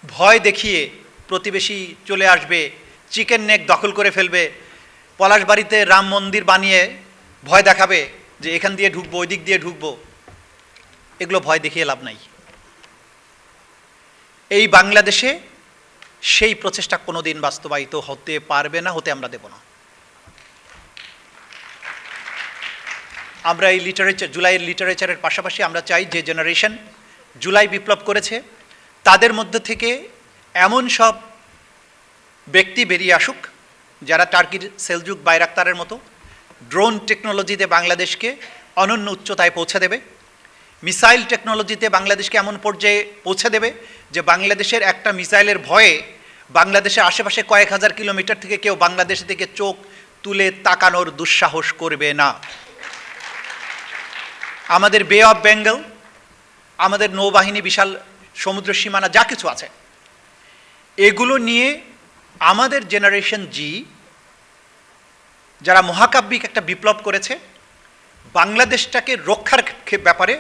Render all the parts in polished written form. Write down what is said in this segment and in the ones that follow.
ভয় দেখিয়ে প্রতিবেশী চলে আসবে, চিকেন নেক দখল করে ফেলবে, পলাশবাড়িতে রাম মন্দির বানিয়ে ভয় দেখাবে যে এখান দিয়ে ঢুকবো, ওই দিক দিয়ে ঢুকবো। এগুলো ভয় দেখিয়ে লাভ নাই। এই বাংলাদেশে সেই প্রচেষ্টা কোনোদিন বাস্তবায়িত হতে পারবে না, হতে আমরা দেব না। আমরা এই জুলাইয়ের লিটারেচারের পাশাপাশি আমরা চাই যে জেনারেশন জুলাই বিপ্লব করেছে তাদের মধ্যে থেকে এমন সব ব্যক্তি বেরিয়ে আসুক যারা টার্কির সেলজুক বাইরাক্তারের মতো ড্রোন টেকনোলজিতে বাংলাদেশকে অনন্য উচ্চতায় পৌঁছে দেবে, মিসাইল টেকনোলজিতে বাংলাদেশকে এমন পর্যায়ে পৌঁছে দেবে যে বাংলাদেশের একটা মিসাইলের ভয়ে বাংলাদেশের আশেপাশে কয়েক হাজার কিলোমিটার থেকে কেউ বাংলাদেশ থেকে চোখ তুলে তাকানোর দুঃসাহস করবে না। আমাদের বে অফ বেঙ্গল, আমাদের নৌবাহিনী, বিশাল সমুদ্র সীমানা যা কিছু আছে, এগুলো নিয়ে আমাদের জেনারেশন জি যারা মহাকাব্যিক একটা বিপ্লব করেছে বাংলাদেশটাকে রক্ষার ব্যাপারে,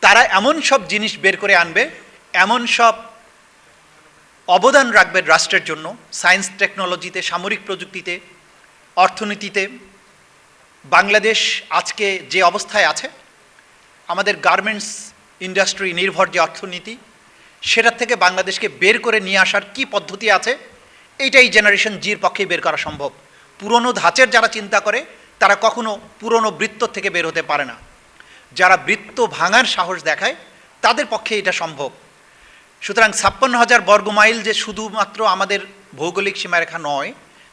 তারা এমন সব জিনিস বের করে আনবে, এমন সব অবদান রাখবে রাষ্ট্রের জন্য, সায়েন্স টেকনোলজিতে, সামরিক প্রযুক্তিতে, অর্থনীতিতে। বাংলাদেশ আজকে যে অবস্থায় আছে, আমাদের গার্মেন্টস ইন্ডাস্ট্রি নির্ভর যে অর্থনীতি, সেটার থেকে বাংলাদেশকে বের করে নিয়ে আসার কি পদ্ধতি আছে, এইটাই জেনারেশন জির পক্ষেই বের করা সম্ভব। পুরনো ধাঁচের যারা চিন্তা করে তারা কখনো পুরনো বৃত্ত থেকে বের হতে পারে না। যারা বৃত্ত ভাঙার সাহস দেখায় তাদের পক্ষে এটা সম্ভব। সুতরাং 56,000 বর্গমাইল যে শুধুমাত্র আমাদের ভৌগোলিক সীমারেখা নয়,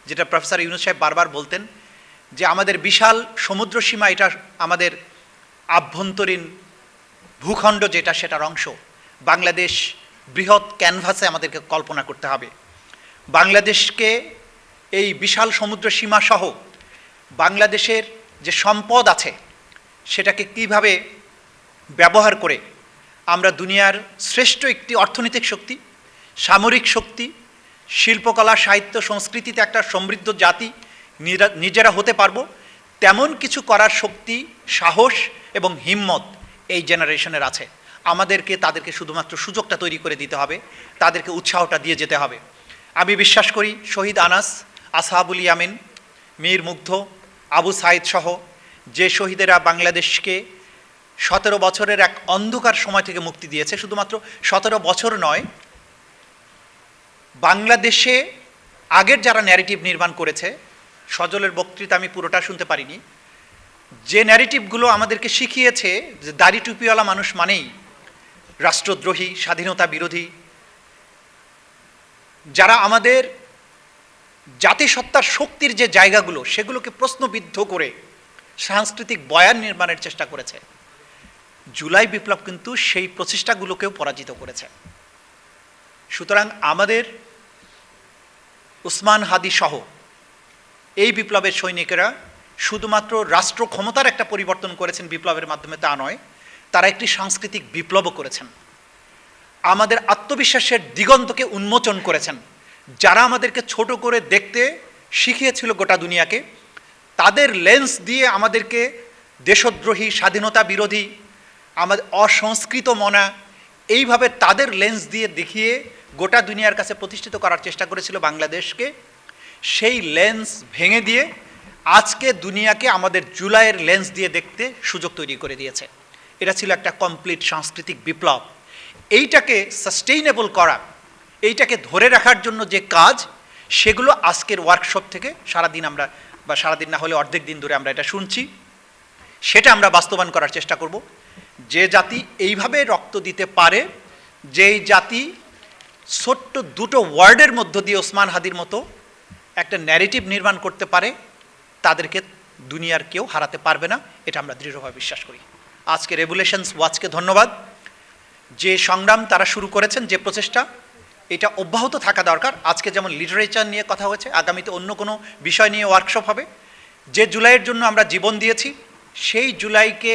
যেটা প্রফেসর ইউনূস সাহেব বারবার বলতেন যে আমাদের বিশাল সমুদ্র সীমা, এটা আমাদের আভ্যন্তরীণ ভূখণ্ড যেটা, সেটার অংশ। বাংলাদেশ বৃহৎ ক্যানভাসে আমাদেরকে কল্পনা করতে হবে। বাংলাদেশকে এই বিশাল সমুদ্র সীমা সহ বাংলাদেশের যে সম্পদ আছে সেটাকে কিভাবে ব্যবহার করে আমরা দুনিয়ার শ্রেষ্ঠ একটি অর্থনৈতিক শক্তি, সামরিক শক্তি, শিল্পকলা, সাহিত্য, সংস্কৃতিতে একটা সমৃদ্ধ জাতি নিজেরা হতে পারবো, তেমন কিছু করার শক্তি, সাহস এবং হিম্মত এই জেনারেশনের আছে। আমাদেরকে তাদেরকে শুধুমাত্র সুযোগটা তৈরি করে দিতে হবে, তাদেরকে উৎসাহটা দিয়ে যেতে হবে। আমি বিশ্বাস করি শহীদ আনাস, আসহাবুল ইয়ামিন, মীর মুগ্ধ, আবু সাইদ সহ যে শহীদেরা বাংলাদেশকে 17 বছরের এক অন্ধকার সময় থেকে মুক্তি দিয়েছে, শুধুমাত্র 17 বছর নয়, বাংলাদেশে আগের যারা ন্যারেটিভ নির্মাণ করেছে, সজলের বক্তৃতা আমি পুরোটা শুনতে পারিনি, যে ন্যারেটিভগুলো আমাদেরকে শিখিয়েছে যে দাড়ি টুপিওয়ালা মানুষ মানেই রাষ্ট্রদ্রোহী, স্বাধীনতা বিরোধী, যারা আমাদের জাতিসত্তার শক্তির যে জায়গাগুলো সেগুলোকে প্রশ্নবিদ্ধ করে সাংস্কৃতিক বয়ান নির্মাণের চেষ্টা করেছে, জুলাই বিপ্লব কিন্তু সেই প্রচেষ্টাগুলোকেও পরাজিত করেছে। সুতরাং আমাদের উসমান হাদি সহ এই বিপ্লবের সৈনিকেরা শুধুমাত্র রাষ্ট্র ক্ষমতার একটা পরিবর্তন করেছেন বিপ্লবের মাধ্যমে তা নয়, তারা একটি সাংস্কৃতিক বিপ্লবও করেছেন। আমাদের আত্মবিশ্বাসের দিগন্তকে উন্মোচন করেছেন। যারা আমাদেরকে ছোট করে দেখতে শিখিয়েছিল গোটা দুনিয়াকে, তাদের লেন্স দিয়ে আমাদেরকে দেশদ্রোহী, স্বাধীনতা বিরোধী, আমাদের অসংস্কৃত মনা, এইভাবে তাদের লেন্স দিয়ে দেখিয়ে গোটা দুনিয়ার কাছে প্রতিষ্ঠিত করার চেষ্টা করেছিল বাংলাদেশকে। সেই লেন্স ভেঙে দিয়ে আজকে দুনিয়াকে আমাদের জুলাইয়ের লেন্স দিয়ে দেখতে সুযোগ তৈরি করে দিয়েছে। এটা ছিল একটা কমপ্লিট সাংস্কৃতিক বিপ্লব। এইটাকে সাস্টেইনেবল করা, এইটাকে ধরে রাখার জন্য যে কাজ, সেগুলো আজকের ওয়ার্কশপ থেকে সারাদিন আমরা, বা সারাদিন না হলে অর্ধেক দিন ধরে আমরা এটা শুনছি, সেটা আমরা বাস্তবায়ন করার চেষ্টা করব। যে জাতি এইভাবে রক্ত দিতে পারে, যেই জাতি ছোট্ট দুটো ওয়ার্ডের মধ্য দিয়ে ওসমান হাদির মতো একটা ন্যারেটিভ নির্মাণ করতে পারে, তাদেরকে দুনিয়ার কেউ হারাতে পারবে না, এটা আমরা দৃঢ়ভাবে বিশ্বাস করি। আজকে রেভুলেশনস ওয়াচকে ধন্যবাদ। যে সংগ্রাম তারা শুরু করেছেন, যে প্রচেষ্টা, এটা অব্যাহত থাকা দরকার। আজকে যেমন লিটারেচার নিয়ে কথা হয়েছে, আগামীতে অন্য কোনো বিষয় নিয়ে ওয়ার্কশপ হবে। যে জুলাইয়ের জন্য আমরা জীবন দিয়েছি, সেই জুলাইকে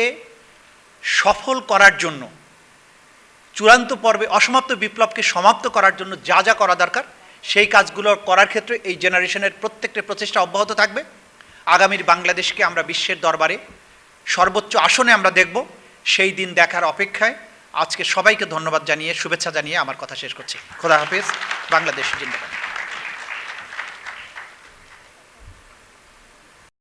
সফল করার জন্য, চূড়ান্ত পর্বে অসমাপ্ত বিপ্লবকে সমাপ্ত করার জন্য যা যা করা দরকার, সেই কাজগুলো করার ক্ষেত্রে এই জেনারেশনের প্রত্যেকটা প্রচেষ্টা অব্যাহত থাকবে। আগামীর বাংলাদেশকে আমরা বিশ্বের দরবারে সর্বোচ্চ আসনে আমরা দেখব। সেই দিন দেখার অপেক্ষায় আজকে সবাইকে ধন্যবাদ জানিয়ে শুভেচ্ছা জানিয়ে আমার কথা শেষ করছি। খোদা হাফেজ। বাংলাদেশ জিন্দাবাদ।